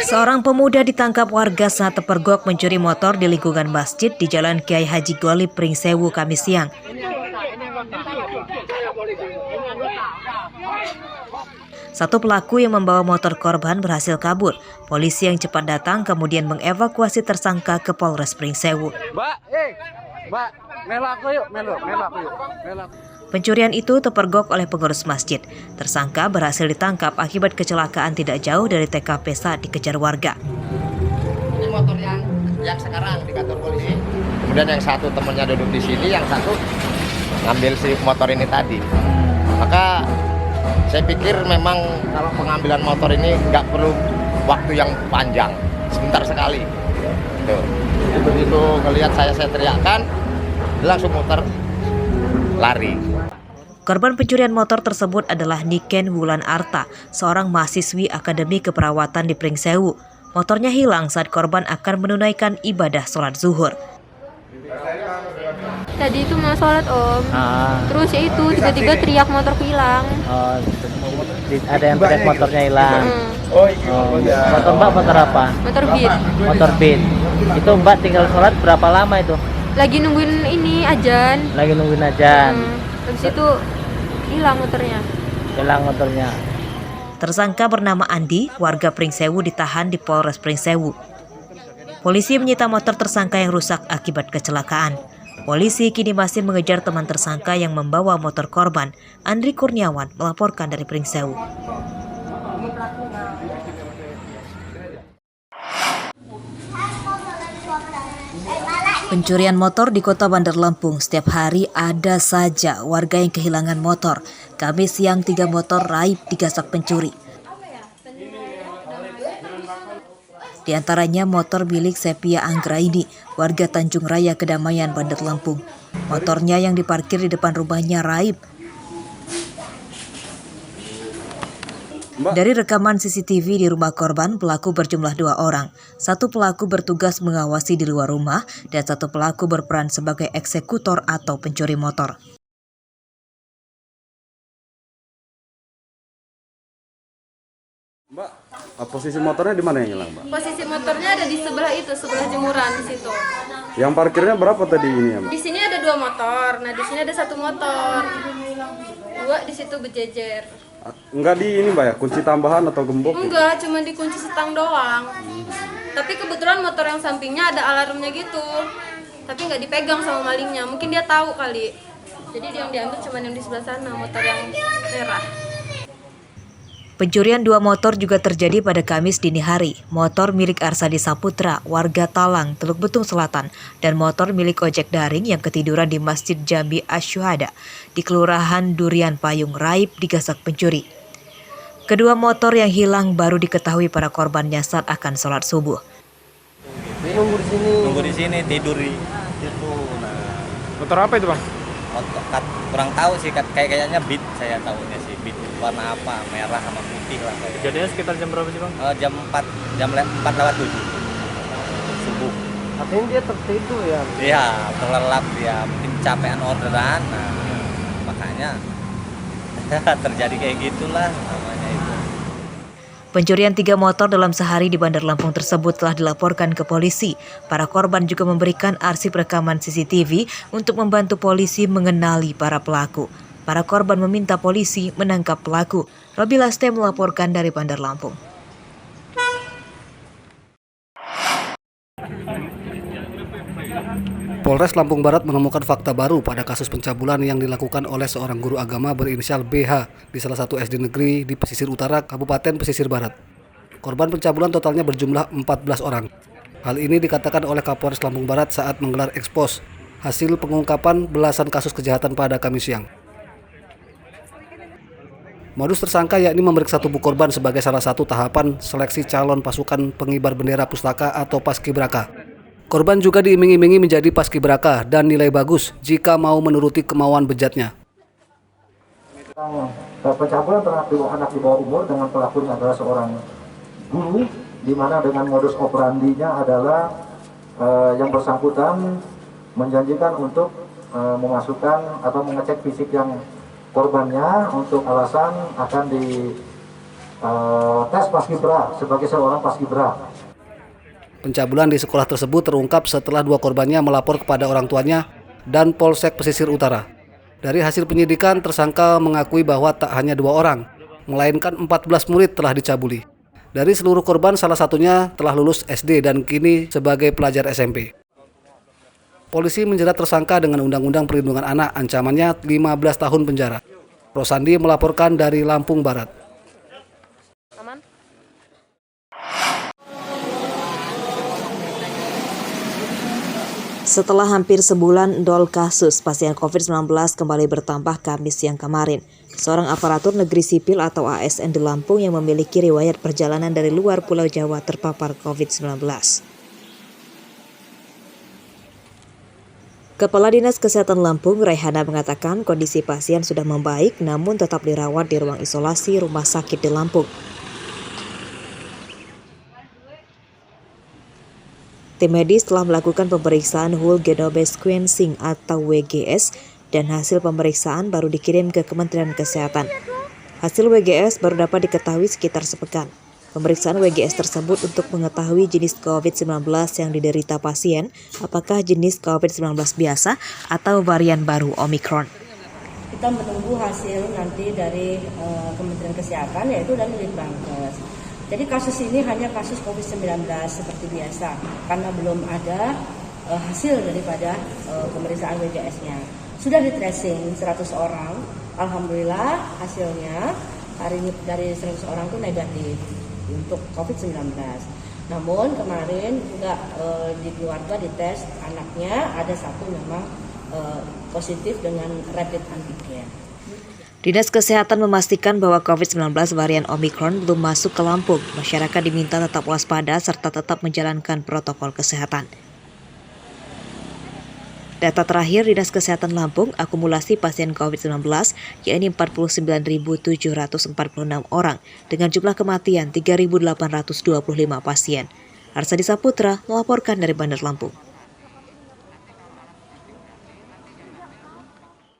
Seorang pemuda ditangkap warga saat terpergok mencuri motor di lingkungan masjid di Jalan Kiai Haji Golib, Pringsewu, Kamis siang. Satu pelaku yang membawa motor korban berhasil kabur. Polisi yang cepat datang kemudian mengevakuasi tersangka ke Polres Pringsewu. Mbak, melaku yuk. Pencurian itu terpergok oleh pengurus masjid. Tersangka berhasil ditangkap akibat kecelakaan tidak jauh dari TKP saat dikejar warga. Ini motor yang sekarang di kantor polisi. Kemudian yang satu temannya duduk di sini, yang satu ngambil si motor ini tadi. Maka saya pikir memang kalau pengambilan motor ini nggak perlu waktu yang panjang, sebentar sekali. Tuh. Jadi begitu ngelihat saya teriakkan, dia langsung muter, lari. Korban pencurian motor tersebut adalah Niken Wulan Arta, seorang mahasiswi Akademi Keperawatan di Pringsewu. Motornya hilang saat korban akan menunaikan ibadah sholat zuhur. Tadi itu mau sholat om, terus ya itu tiba-tiba teriak motorku hilang. Oh, ada yang teriak motornya hilang. Motor mbak motor apa? Motor Beat. Motor Beat. Itu mbak tinggal sholat berapa lama itu? Lagi nungguin ini ajan. Habis itu hilang motornya. Tersangka bernama Andi, warga Pringsewu ditahan di Polres Pringsewu. Polisi menyita motor tersangka yang rusak akibat kecelakaan. Polisi kini masih mengejar teman tersangka yang membawa motor korban. Andri Kurniawan melaporkan dari Pringsewu. Pencurian motor di Kota Bandar Lampung setiap hari ada saja warga yang kehilangan motor. Kamis siang 3 motor raib digasak pencuri. Di antaranya motor milik Sepia Anggraini, warga Tanjung Raya Kedamaian, Bandar Lampung. Motornya yang diparkir di depan rumahnya raib. Dari rekaman CCTV di rumah korban, pelaku berjumlah 2 orang. Satu pelaku bertugas mengawasi di luar rumah dan satu pelaku berperan sebagai eksekutor atau pencuri motor. Mbak, posisi motornya di mana yang hilang, Mbak? Posisi motornya ada di sebelah itu, sebelah jemuran di situ. Yang parkirnya berapa tadi ini ya, Mbak? Di sini ada 2 motor, nah di sini ada 1 motor. 2 di situ berjejer. Enggak di ini, Mbak ya, kunci tambahan atau gembok? Enggak, cuma dikunci setang doang. Tapi kebetulan motor yang sampingnya ada alarmnya gitu. Tapi nggak dipegang sama malingnya, mungkin dia tahu kali. Jadi yang diambil cuma yang di sebelah sana, motor yang merah. Pencurian 2 motor juga terjadi pada Kamis dini hari. Motor milik Arsadi Saputra, warga Talang, Teluk Betung Selatan, dan motor milik ojek daring yang ketiduran di Masjid Jambi Asy-Syuhada di Kelurahan Durian Payung raib digasak pencuri. Kedua motor yang hilang baru diketahui para korbannya saat akan sholat subuh. Nunggu di sini tidur di situ. Motor apa itu, Bang? Kurang tahu sih, kayaknya Beat, saya tahunya sih Beat. Warna apa, merah sama putih lah. Kejadiannya sekitar jam berapa sih, Bang? Jam 4 lewat 7 subuh. Artinya dia tertidur ya? Iya, terlelap dia, mungkin capean orderan, makanya terjadi kayak gitulah namanya itu. Pencurian 3 motor dalam sehari di Bandar Lampung tersebut telah dilaporkan ke polisi. Para korban juga memberikan arsip rekaman CCTV untuk membantu polisi mengenali para pelaku. Para korban meminta polisi menangkap pelaku. Robi Laste melaporkan dari Bandar Lampung. Polres Lampung Barat menemukan fakta baru pada kasus pencabulan yang dilakukan oleh seorang guru agama berinisial BH di salah satu SD negeri di pesisir utara Kabupaten Pesisir Barat. Korban pencabulan totalnya berjumlah 14 orang. Hal ini dikatakan oleh Kapolres Lampung Barat saat menggelar ekspos hasil pengungkapan belasan kasus kejahatan pada Kamis siang. Modus tersangka yakni memeriksa tubuh korban sebagai salah satu tahapan seleksi calon pasukan pengibar bendera pustaka atau paskibraka. Korban juga diiming-imingi menjadi paskibraka dan nilai bagus jika mau menuruti kemauan bejatnya. Pencabulan terhadap anak di bawah umur dengan pelakunya adalah seorang guru, di mana dengan modus operandinya adalah yang bersangkutan menjanjikan untuk memasukkan atau mengecek fisik yang korbannya untuk alasan akan tes paskibra sebagai seorang paskibra. Pencabulan di sekolah tersebut terungkap setelah 2 korbannya melapor kepada orang tuanya dan Polsek Pesisir Utara. Dari hasil penyidikan, tersangka mengakui bahwa tak hanya 2 orang, melainkan 14 murid telah dicabuli. Dari seluruh korban, salah satunya telah lulus SD dan kini sebagai pelajar SMP. Polisi menjerat tersangka dengan Undang-Undang Perlindungan Anak, ancamannya 15 tahun penjara. Rosandi melaporkan dari Lampung Barat. Setelah hampir sebulan nol kasus, pasien COVID-19 kembali bertambah Kamis siang kemarin. Seorang aparatur negeri sipil atau ASN di Lampung yang memiliki riwayat perjalanan dari luar Pulau Jawa terpapar COVID-19. Kepala Dinas Kesehatan Lampung, Raihana, mengatakan kondisi pasien sudah membaik namun tetap dirawat di ruang isolasi rumah sakit di Lampung. Tim medis telah melakukan pemeriksaan whole genome sequencing atau WGS dan hasil pemeriksaan baru dikirim ke Kementerian Kesehatan. Hasil WGS baru dapat diketahui sekitar sepekan. Pemeriksaan WGS tersebut untuk mengetahui jenis COVID-19 yang diderita pasien, apakah jenis COVID-19 biasa atau varian baru Omicron. Kita menunggu hasil nanti dari Kementerian Kesehatan, yaitu dari Litbangkes. Jadi kasus ini hanya kasus COVID-19 seperti biasa, karena belum ada hasil daripada pemeriksaan WGS-nya. Sudah di tracing 100 orang, alhamdulillah hasilnya hari ini dari 100 orang itu negatif untuk COVID-19. Namun kemarin juga di keluarga dites anaknya ada satu memang positif dengan rapid antigen. Dinas Kesehatan memastikan bahwa COVID-19 varian Omicron belum masuk ke Lampung. Masyarakat diminta tetap waspada serta tetap menjalankan protokol kesehatan. Data terakhir Dinas Kesehatan Lampung, akumulasi pasien COVID-19 yakni 49.746 orang dengan jumlah kematian 3.825 pasien. Arsadi Saputra melaporkan dari Bandar Lampung.